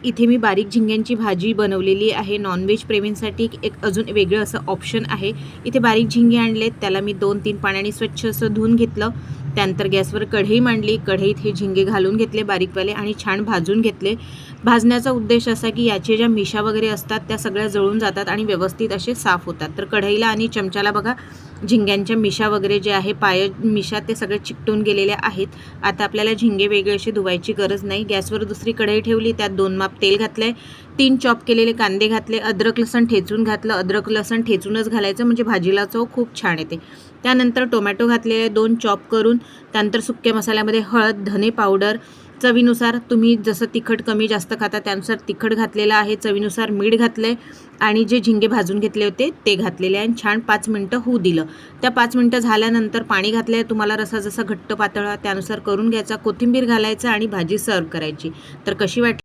इथे मी बारीक झिंग्यांची भाजी बनवलेली आहे. नॉनव्हेज प्रेमींसाठी एक अजून वेगळं असं ऑप्शन आहे. इथे बारीक झिंगे आणलेत, त्याला मी 2-3 पाण्याने स्वच्छ असं धुवून घेतलं. त्यानंतर गॅसवर कढई मांडली. कढईत हे झिंगे घालून घेतले बारीकवाले आणि छान भाजून घेतले. भाजण्याचा उद्देश असा की याचे ज्या मिशा वगैरे असतात त्या सगळ्या जळून जातात आणि व्यवस्थित असे साफ होतात. तर कढईला आणि चमच्याला बघा झिंग्यांच्या मिशा वगैरे जे आहे मिशा ते सगळे चिकटून गेलेल्या आहेत. आता आपल्याला झिंगे वेगळे असे धुवायची गरज नाही. गॅसवर दुसरी कढई ठेवली, त्यात 2 माप तेल घातलंय, 3 चॉप केलेले कांदे घातले, अद्रक लसण ठेचून घातलं. अद्रक लसण ठेचूनच घालायचं म्हणजे भाजीला चव खूप छान येते. त्यानंतर टोमॅटो घातलेले 2 चॉप करून. त्यानंतर सुक्या मसाल्यामध्ये हळद, धने पावडर, चवीनुसार तुम्ही जसं तिखट कमी जास्त खाता त्यानुसार तिखट घातलेलं आहे, चवीनुसार मीठ घातलंय आणि जे झिंगे भाजून घेतले होते ते घातलेले आहे आणि छान 5 मिनटं होऊ दिलं. त्या 5 मिनटं झाल्यानंतर पाणी घातलंय. तुम्हाला रसा जसा घट्ट पातळ त्यानुसार करून घ्यायचा. कोथिंबीर घालायचं आणि भाजी सर्व्ह करायची. तर कशी वाटली